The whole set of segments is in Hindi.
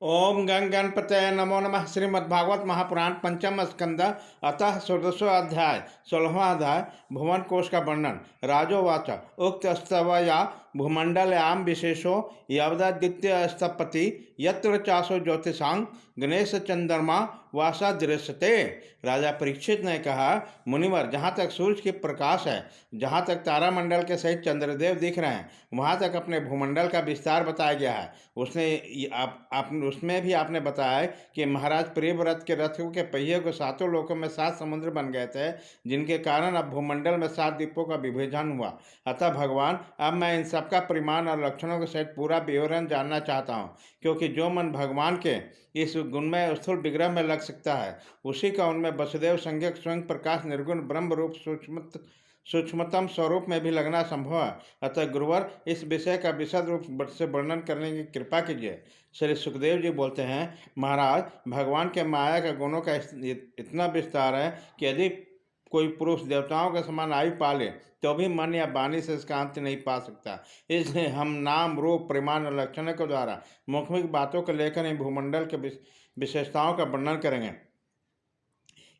ओम गण गणपतये नमो नमः। श्रीमद्भागवत महापुराण पंचम स्कंद अतः षोडशो अध्याय 16वां अध्याय भुवन कोश का वर्णन। राजोवाच उक्त स्तवया भूमंडलयाम विशेषो यवदादित्य स्थपति यत्र चासो ज्योतिषांग गणेश चंद्रमा वासा दृश्यते। राजा परीक्षित ने कहा, मुनिवर, जहाँ तक सूर्य की प्रकाश है, जहाँ तक तारामंडल के सहित चंद्रदेव दिख रहे हैं, वहाँ तक अपने भूमंडल का विस्तार बताया गया है। उसमें भी आपने बताया कि महाराज प्रियव्रत के रथों के पहिए को सातों लोकों में 7 समुद्र बन गए थे, जिनके कारण अब भूमंडल में 7 द्वीपों का विभाजन हुआ। अतः भगवान, अब मैं इन सबका परिमाण और लक्षणों के सहित पूरा विवरण जानना चाहता हूँ, क्योंकि जो मन भगवान के इस गुणमय स्थूल विग्रह में लग सकता है, उसी का उनमें वसुदेव संज्ञक स्वयं प्रकाश निर्गुण ब्रह्म रूप सूक्ष्मतम स्वरूप में भी लगना संभव है। अतः गुरुवर, इस विषय का विशद रूप से वर्णन करने की कृपा कीजिए। श्री सुखदेव जी बोलते हैं, महाराज, भगवान के माया के गुणों का इतना विस्तार है कि यदि कोई पुरुष देवताओं के समान आयु पाले तो भी मन या वाणी से इसका अंत नहीं पा सकता। इसलिए हम नाम रूप परिमाण और लक्षणों के द्वारा मुख्य बातों को लेकर ही भूमंडल के विशेषताओं का वर्णन करेंगे।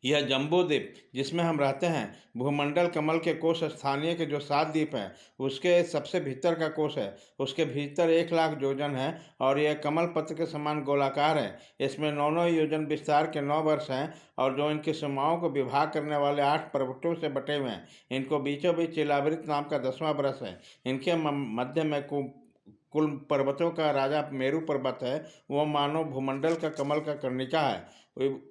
यह जम्बूद्वीप जिसमें हम रहते हैं, भूमंडल कमल के कोष स्थानीय के जो 7 द्वीप हैं, उसके सबसे भीतर का कोष है। उसके भीतर 1,00,000 योजन है और यह कमल पत्र के समान गोलाकार है। इसमें 9 योजन विस्तार के 9 वर्ष हैं और जो इनकी सीमाओं को विभाग करने वाले 8 पर्वतों से बटे हुए हैं। इनको बीचों बीच चिलावृत नाम का 10वां वर्ष है। इनके मध्य में कुल पर्वतों का राजा मेरु पर्वत है। वह मानो भूमंडल का कमल का कर्णिका है।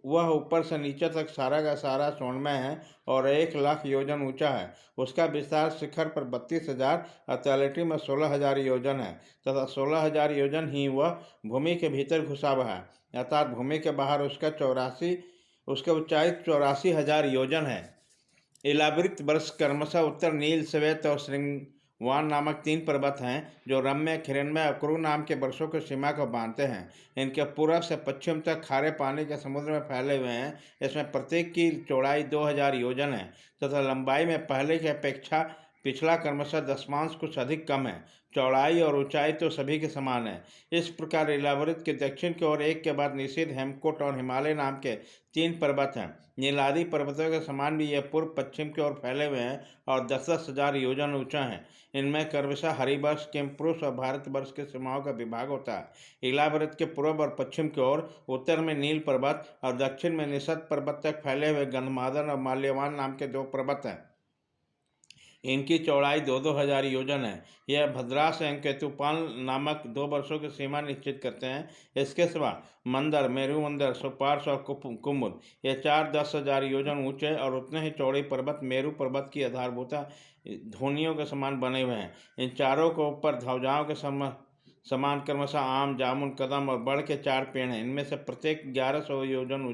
वह ऊपर से नीचे तक सारा का सारा स्वर्णमय है और 1,00,000 योजन ऊंचा है। उसका विस्तार शिखर पर 32,000 और तलहटी में 16,000 योजन है तथा 16,000 योजन ही वह भूमि के भीतर घुसा हुआ है, अर्थात भूमि के बाहर उसका ऊंचाई 84,000 योजन है। इलावृत वर्ष क्रमशः उत्तर नील, श्वेत और श्रृंगवान नामक 3 पर्वत हैं, जो रम्य, हिरण्मय और कुरु नाम के वर्षों की सीमा को बांधते हैं। इनके पूर्व से पश्चिम तक खारे पानी के समुद्र में फैले हुए हैं। इसमें प्रत्येक की चौड़ाई 2,000 योजन है तथा लंबाई में पहले की अपेक्षा पिछला क्रमशः 10 कुछ अधिक कम है। चौड़ाई और ऊंचाई तो सभी के समान है। इस प्रकार इलावृत के दक्षिण की ओर एक के बाद निषेध, हेमकूट और हिमालय नाम के 3 पर्वत हैं। नीलादि पर्वतों के समान भी ये पूर्व पश्चिम की ओर फैले हुए हैं और 10,000 योजन ऊंचा हैं। इनमें क्रमशः हरिवर्ष, किमपुरुष और भारतवर्ष के सीमाओं का विभाग होता है। इलावृत के पूर्व और पश्चिम की ओर उत्तर में नील पर्वत और दक्षिण में निषद पर्वत तक फैले हुए गंधमादन और माल्यवान नाम के 2 पर्वत हैं। इनकी चौड़ाई 2-2 हजार योजन है। यह भद्रास एवं केतुपाल नामक 2 वर्षों की सीमा निश्चित करते हैं। इसके सिवा मंदर, मेरुमंदर, सुपार्श और कुमुद, ये 4-10 हजार योजन ऊंचे और उतने ही चौड़े पर्वत मेरु पर्वत की आधारभूता ध्वनियों के समान बने हुए हैं। इन चारों को ऊपर ध्वजाओं के समान क्रमशः आम, जामुन, कदम और बड़ के 4 पेड़ हैं। इनमें से प्रत्येक 1100 योजन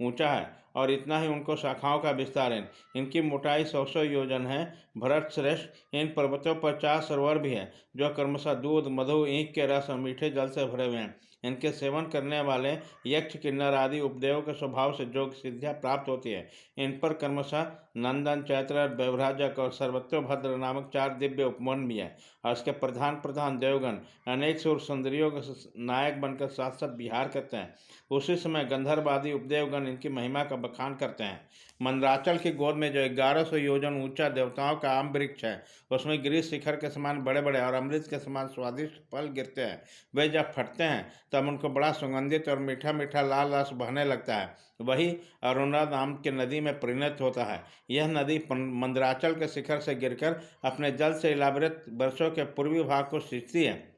ऊंचा है और इतना ही उनको शाखाओं का विस्तार है। इनकी मोटाई 100 योजन है। भरत श्रेष्ठ, इन पर्वतों पर 4 सरोवर भी हैं, जो क्रमशः दूध, मधु, ईख के रस और मीठे जल से भरे हुए हैं। इनके सेवन करने वाले यक्ष, किन्नर आदि उपदेवों के स्वभाव से योग सिद्धियाँ प्राप्त होती है। इन पर क्रमशः नंदन, चैत्र, वैभ्राजक और सर्वतोभद्र नामक 4 दिव्य उपवन भी हैं। और इसके प्रधान देवगण अनेक सुर सुंदरियों के नायक बनकर साथ साथ विहार करते हैं। उसी समय गंधर्व आदि उपदेवगण इनकी महिमा का बखान करते हैं। मंदराचल की गोद में जो 1100 योजन ऊंचा देवताओं का आम वृक्ष है, उसमें गिरी शिखर के समान बड़े बड़े और अमृत के समान स्वादिष्ट फल गिरते हैं। वे जब फटते हैं तब उनको बड़ा सुगंधित और मीठा मीठा लाल रस बहने लगता है। वही अरुणा नाम की नदी में परिणत होता है। यह नदी मंदराचल के शिखर से गिरकर अपने जल से इलावृत वर्षों के पूर्वी भाग को सींचती है।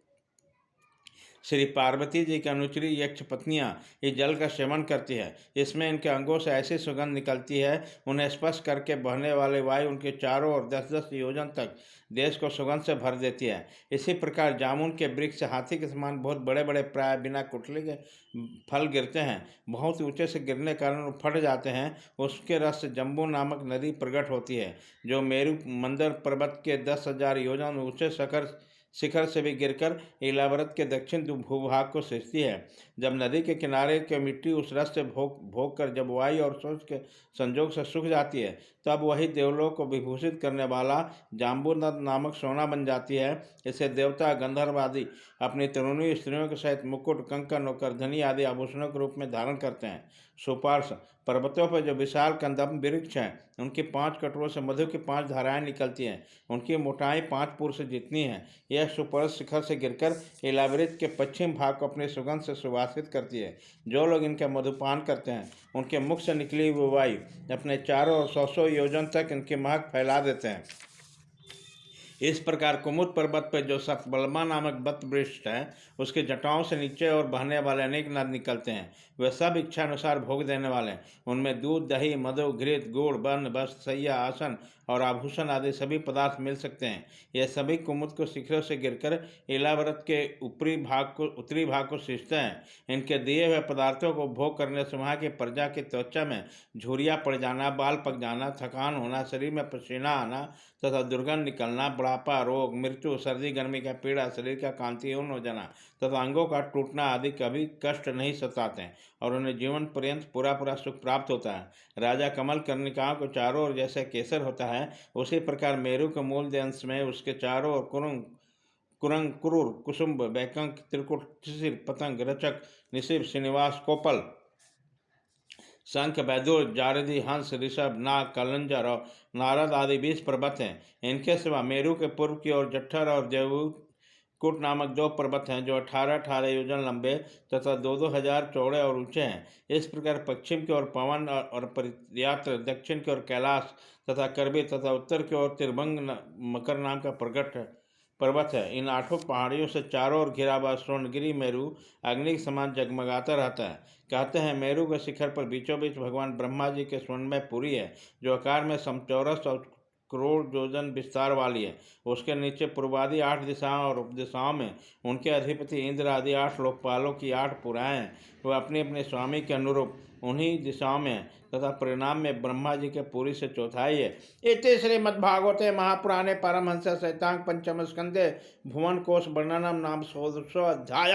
श्री पार्वती जी की अनुचरी यक्ष पत्नियां इस जल का सेवन करती है। इसमें इनके अंगों से ऐसी सुगंध निकलती है, उन्हें स्पर्श करके बहने वाले वायु उनके चारों ओर 10-10 योजन तक देश को सुगंध से भर देती है। इसी प्रकार जामुन के वृक्ष से हाथी के समान बहुत बड़े बड़े प्राय बिना कुटले के फल गिरते हैं। बहुत ऊंचे से गिरने के कारण वो फट जाते हैं। उसके रस से जम्बू नामक नदी प्रकट होती है, जो मेरु मंदर पर्वत के 10,000 योजन ऊंचे शिखर से भी गिरकर इलाव्रत के दक्षिण भूभाग को सिंचती है। जब नदी के किनारे की मिट्टी उस रस से भोग कर जब वायु और सूर्य के संयोग से सूख जाती है, तब वही देवलोक को विभूषित करने वाला जाम्बूनद नामक सोना बन जाती है। इसे देवता गंधर्व आदि अपनी तरुणी स्त्रियों के सहित मुकुट, कंकन और करधनी आदि आभूषणों के रूप में धारण करते हैं। सुपार्श पर्वतों पर जो विशाल कंदम वृक्ष हैं, उनकी 5 कटोरों से मधु की 5 धाराएं निकलती हैं। उनकी मोटाई 5 पुर से जितनी है। यह सुपर्श शिखर से गिरकर इलाव्रत के पश्चिम भाग को अपनी सुगंध से सुवासित करती है। जो लोग इनका मधुपान करते हैं, उनके मुख से निकली हुई वायु अपने चारों ओर 100 योजन तक इनकी महक फैला देते हैं। इस प्रकार कुमुद पर्वत पर जो सतबलमा नामक बत वृक्ष है, उसके जटाओं से नीचे और बहने वाले अनेक नद निकलते हैं। वे सब इच्छा अनुसार भोग देने वाले हैं। उनमें दूध, दही, मधु, घृत, गुड़, वर्ण, वस्त्र, सैया, आसन और आभूषण आदि सभी पदार्थ मिल सकते हैं। यह सभी कुमुद को शिखरों से गिरकर इलाव्रत के उत्तरी भाग को सींचते हैं। इनके दिए हुए पदार्थों को भोग करने से वहाँ की प्रजा की त्वचा में झुर्रियाँ पड़ जाना, बाल पक जाना, थकान होना, शरीर में पसीना आना तथा दुर्गंध निकलना, बुढ़ापा, रोग, मृत्यु, सर्दी गर्मी का पीड़ा, शरीर का कांतिहीन हो जाना तथा अंगों का टूटना आदि कभी कष्ट नहीं सताते हैं और उन्हें जीवन पर्यंत पूरा सुख प्राप्त होता है। राजा कमल कर्णिकाओं को चारों ओर जैसे केसर होता है, उसी प्रकार मेरु के मूल अंश में उसके चारों ओर कुरंग, कुरूर, कुसुम्ब, बैकंक, त्रिकुट, शिशिर, पतंग, रचक, निशिभ, श्रीनिवास, कोपल, शंख, बैदुर, जारदी, हंस, ऋषभ, नाग, कलंजर और नारद आदि 20 पर्वत हैं। इनके सिवा मेरु के पूर्व की ओर जठर और देवकूट नामक 2 पर्वत हैं, जो 18-18 योजन लंबे तथा 2-2 हजार चौड़े और ऊंचे हैं। इस प्रकार पश्चिम की ओर पवन और परियात्र, दक्षिण की ओर कैलाश तथा करबी तथा उत्तर की ओर त्रिभंग मकर नाम का प्रगट पर्वत है। इन 8 पहाड़ियों से चारों ओर घिरा हुआ स्वर्णगिरी मेरु अग्नि के समान जगमगाता रहता है। कहते हैं मेरु के शिखर पर बीचों बीच भगवान ब्रह्मा जी के स्वर्णमय पुरी है, जो आकार में समचौरस और करोड़ योजन विस्तार वाली है। उसके नीचे पूर्वादि 8 दिशाओं और उपदिशाओं में उनके अधिपति इंद्र आदि 8 लोकपालों की 8 पुराएं हैं। वह अपने अपने स्वामी के अनुरूप उन्हीं दिशाओं में है तथा परिणाम में ब्रह्मा जी के पुरी से चौथाई है। इति श्रीमद्भागवते महापुराणे पारमहंस संहितां पंचम स्कंदे भुवन कोश वर्णनम नाम 16 अध्याय।